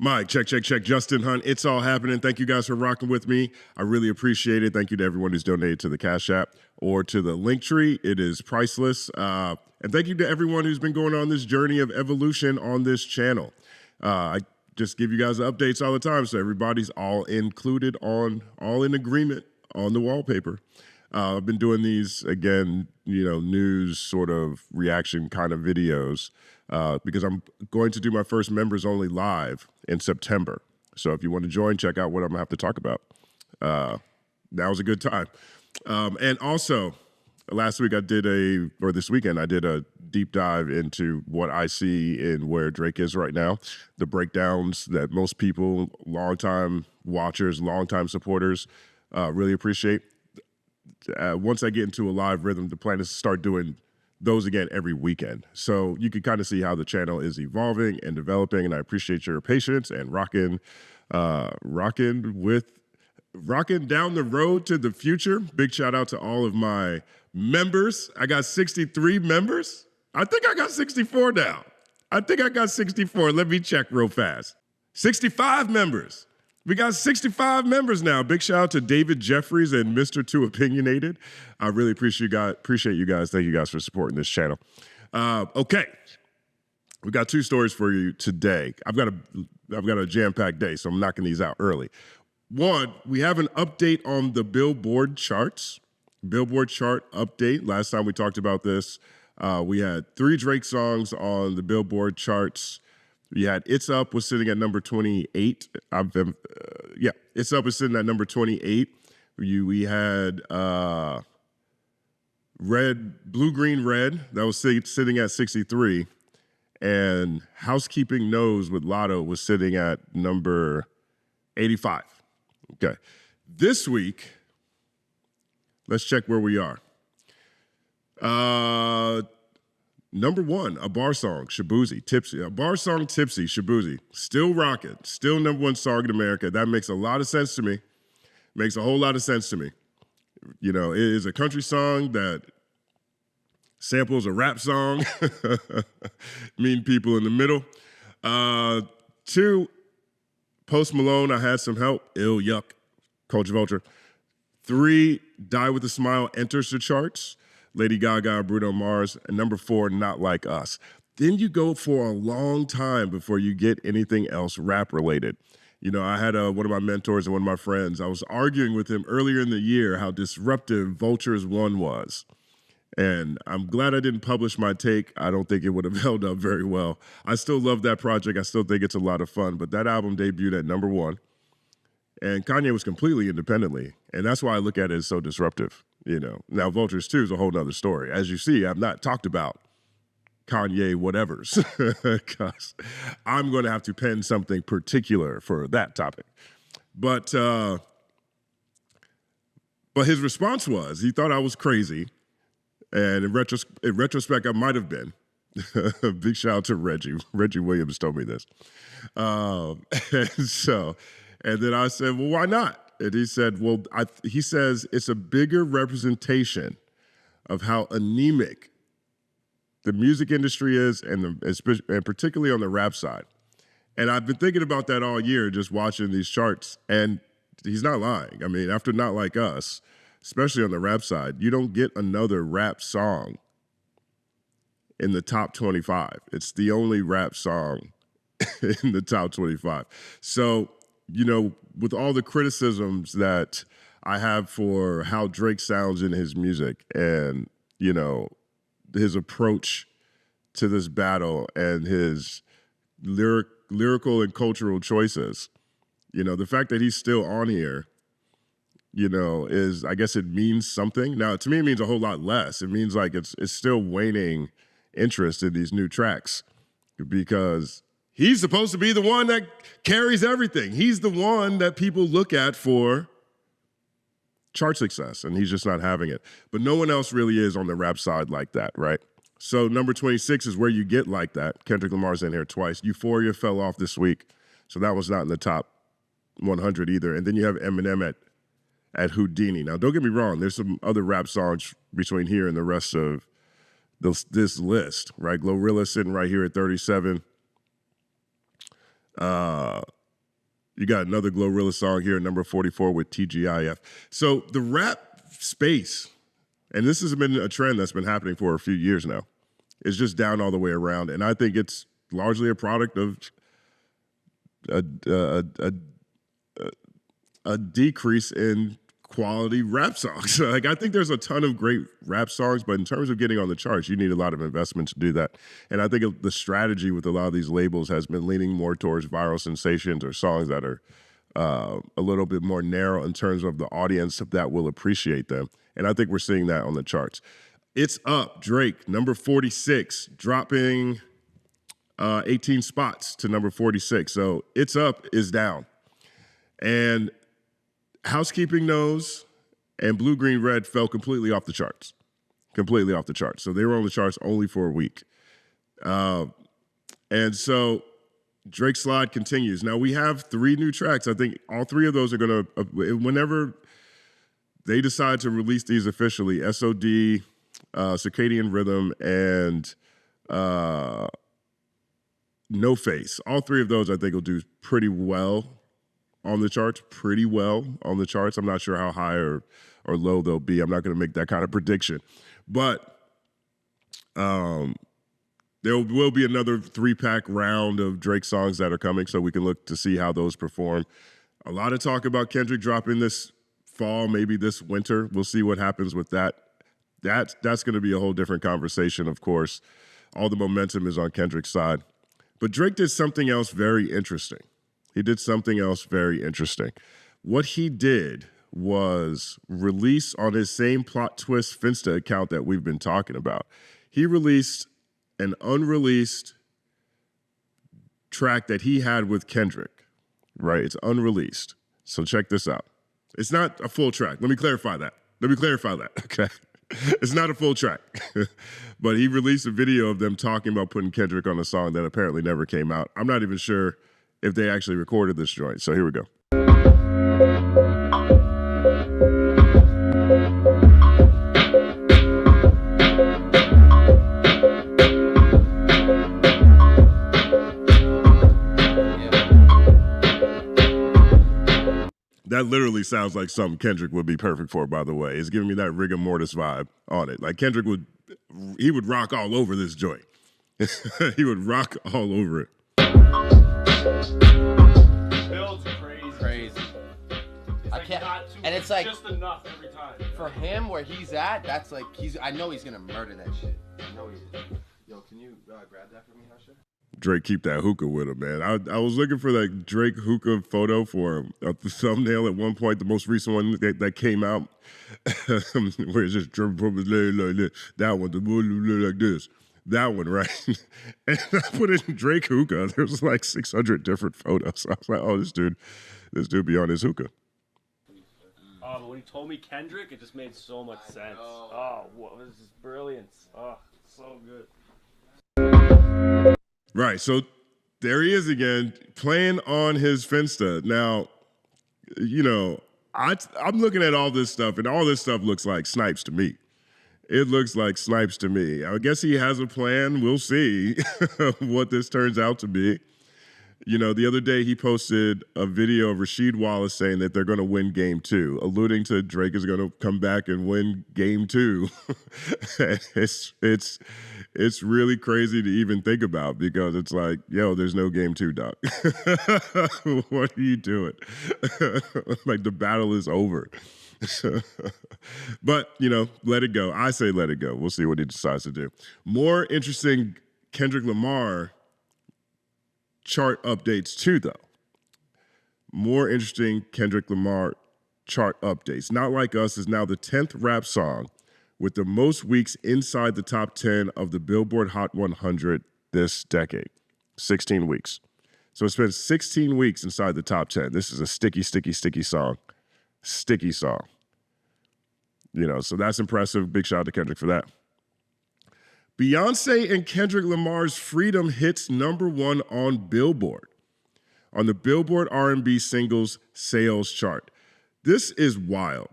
Mike, check, check, check. Justin Hunt, it's all happening. Thank you guys for rocking with me. I really appreciate it. Thank you to everyone who's donated to the Cash App or to the Linktree. It is priceless. And thank you to everyone who's been going on this journey of evolution on this channel. I just give you guys updates all the time, so everybody's all included all in agreement on the wallpaper. I've been doing these, again, news sort of reaction kind of videos because I'm going to do my first members only live in September. So if you want to join, check out what I'm going to have to talk about. Now's a good time. And also, this weekend, I did a deep dive into what I see in where Drake is right now, the breakdowns that most people, longtime watchers, longtime supporters really appreciate. Once I get into a live rhythm, the plan is to start doing those again every weekend. So you can kind of see how the channel is evolving and developing, and I appreciate your patience and rocking down the road to the future. Big shout out to all of my members. I got 63 members. I think I got 64 now. I think I got 64. Let me check real fast. 65 members. We got 65 members now. Big shout out to David Jeffries and Mr. Too Opinionated. I really appreciate you guys. Thank you guys for supporting this channel. Okay, we got two stories for you today. I've got a jam-packed day, so I'm knocking these out early. One, we have an update on the Billboard charts. Billboard chart update. Last time we talked about this, we had 3 Drake songs on the Billboard charts. We had It's Up was sitting at number 28. It's Up was sitting at number 28. We had Blue, Green, Red. That was sitting at 63. And Housekeeping Knows with Lotto was sitting at number 85. Okay. This week, let's check where we are. Number 1, a bar song, Shaboozey, Tipsy. A bar song, Tipsy, Shaboozey. Still rocking. Still number 1 song in America. That makes a lot of sense to me. Makes a whole lot of sense to me. It is a country song that samples a rap song. Mean people in the middle. 2, Post Malone, I Had Some Help. Ill, Yuck, Culture Vulture. 3, Die With a Smile enters the charts. Lady Gaga, Bruno Mars, and number 4, Not Like Us. Then you go for a long time before you get anything else rap-related. I had one of my mentors and one of my friends. I was arguing with him earlier in the year how disruptive Vultures 1 was. And I'm glad I didn't publish my take. I don't think it would have held up very well. I still love that project. I still think it's a lot of fun. But that album debuted at number 1. And Kanye was completely independently. And that's why I look at it as so disruptive. Now Vultures 2 is a whole nother story. As you see, I've not talked about Kanye whatevers because I'm going to have to pen something particular for that topic. But his response was, he thought I was crazy. And in retrospect, I might have been. Big shout out to Reggie. Reggie Williams told me this. And then I said, well, why not? And he said, he says it's a bigger representation of how anemic the music industry is, and particularly on the rap side. And I've been thinking about that all year, just watching these charts, and he's not lying. I mean, after Not Like Us, especially on the rap side, you don't get another rap song in the top 25. It's the only rap song in the top 25. So, with all the criticisms that I have for how Drake sounds in his music and, his approach to this battle and his lyrical and cultural choices, the fact that he's still on here, is, I guess it means something. Now, to me, it means a whole lot less. It means like it's still waning interest in these new tracks because he's supposed to be the one that carries everything. He's the one that people look at for chart success, and he's just not having it. But no one else really is on the rap side like that, right? So number 26 is where you get like that. Kendrick Lamar's in here twice. Euphoria fell off this week, so that was not in the top 100 either. And then you have Eminem at Houdini. Now, don't get me wrong. There's some other rap songs between here and the rest of this list, right? Glorilla sitting right here at 37. You got another Glorilla song here at number 44 with TGIF. So the rap space, and this has been a trend that's been happening for a few years now, is just down all the way around. And I think it's largely a product of a decrease in quality rap songs. Like, I think there's a ton of great rap songs, but in terms of getting on the charts, you need a lot of investment to do that. And I think the strategy with a lot of these labels has been leaning more towards viral sensations or songs that are a little bit more narrow in terms of the audience that will appreciate them. And I think we're seeing that on the charts. It's Up, Drake, number 46, dropping 18 spots to number 46. So It's Up is down. And Housekeeping Knows and Blue, Green, Red fell completely off the charts. Completely off the charts. So they were on the charts only for a week. And so Drake's slide continues. Now we have 3 new tracks. I think all 3 of those are going to, whenever they decide to release these officially, SOD, Circadian Rhythm, and No Face. All 3 of those I think will do pretty well on the charts, I'm not sure how high or low they'll be. I'm not going to make that kind of prediction. But there will be another 3-pack round of Drake songs that are coming, so we can look to see how those perform. A lot of talk about Kendrick dropping this fall, maybe this winter. We'll see what happens with that. That's going to be a whole different conversation, of course. All the momentum is on Kendrick's side. But Drake did something else very interesting. What he did was release on his same Plot Twist Finsta account that we've been talking about. He released an unreleased track that he had with Kendrick, right? It's unreleased. So check this out. It's not a full track. Let me clarify that, okay? It's not a full track. But he released a video of them talking about putting Kendrick on a song that apparently never came out. I'm not even sure if they actually recorded this joint. So here we go. That literally sounds like something Kendrick would be perfect for, by the way. It's giving me that rigor mortis vibe on it. Like Kendrick would rock all over this joint. He would rock all over it. Builds crazy. I can't, and it's like just enough every time. For him, where he's at, that's like I know he's gonna murder that shit. I know he is. Yo, can you grab that for me, Hunte? Drake keep that hookah with him, man. I was looking for that Drake hookah photo for him. The thumbnail at one point, the most recent one that came out, where it's just that one, like this. That one, right? And I put in Drake hookah. There was like 600 different photos. I was like, oh, this dude be on his hookah. Oh, but when he told me Kendrick, it just made so much sense. Oh, what was this brilliance? Oh, so good. Right, so there he is again, playing on his Finsta. Now, you know, I'm looking at all this stuff, and all this stuff looks like Snipes to me. It looks like Snipes to me. I guess he has a plan. We'll see what this turns out to be. You know, the other day he posted a video of Rasheed Wallace saying that they're going to win Game 2, alluding to Drake is going to come back and win Game 2. It's really crazy to even think about because it's like, yo, there's no Game 2, doc. What are you doing? Like the battle is over. But, you know, let it go. I say let it go. We'll see what he decides to do. More interesting Kendrick Lamar chart updates too, though. More interesting Kendrick Lamar chart updates. Not Like Us is now the 10th rap song with the most weeks inside the top 10 of the Billboard Hot 100 this decade. 16 weeks. So it's been 16 weeks inside the top 10. This is a sticky song. Sticky song. You know, so that's impressive. Big shout out to Kendrick for that. Beyonce and Kendrick Lamar's Freedom hits #1 on Billboard, on the Billboard R&B singles sales chart. This is wild.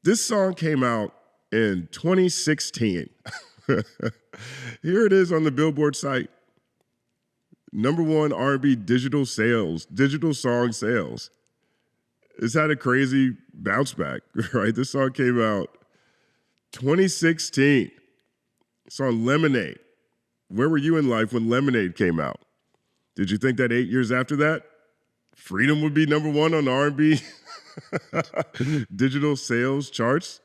This song came out in 2016. Here it is on the Billboard site. #1 R&B digital song sales. It's had a crazy bounce back, right? This song came out 2016. Song Lemonade. Where were you in life when Lemonade came out? Did you think that 8 years after that, Freedom would be #1 on the R&B digital sales charts?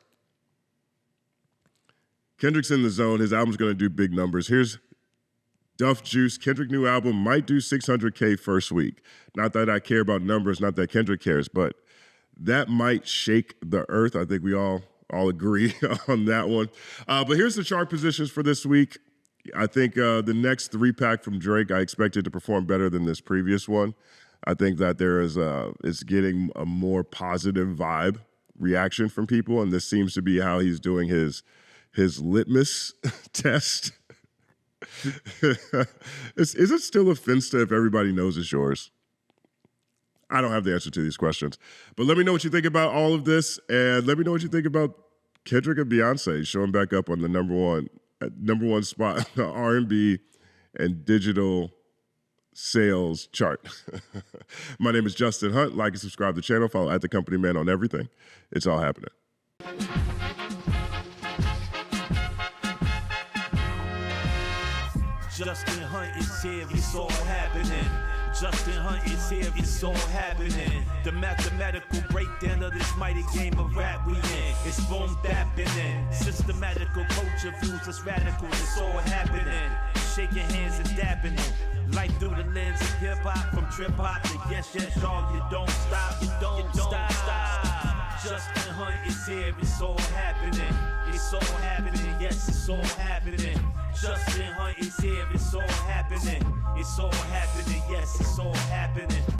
Kendrick's in the zone. His album's going to do big numbers. Here's Duff Juice. Kendrick new album might do 600K first week. Not that I care about numbers, not that Kendrick cares, but that might shake the earth. I think we all agree on that one. But here's the chart positions for this week. I think the next 3-pack from Drake, I expect it to perform better than this previous one. I think that it's getting a more positive vibe reaction from people, and this seems to be how he's doing his litmus test. Is it still a Finsta if everybody knows it's yours? I don't have the answer to these questions. But let me know what you think about all of this, and let me know what you think about Kendrick and Beyonce showing back up on the number one spot, the R&B and digital sales chart. My name is Justin Hunt. Like and subscribe to the channel. Follow @TheCompanyMan on everything. It's all happening. Justin Hunt is here, it's all happening. Justin Hunt is here, it's all happening. The mathematical breakdown of this mighty game of rap we in. It's boom bapping. Systematical culture views us radical, it's all happening. Shaking hands and dabbing it. Life through the lens of hip hop, from trip hop to yes, y'all, you don't stop, you don't stop. Justin Hunt is here, it's all happening. It's all happening, yes, it's all happening. Justin Hunt is here, it's all happening. It's all happening, yes, it's all happening.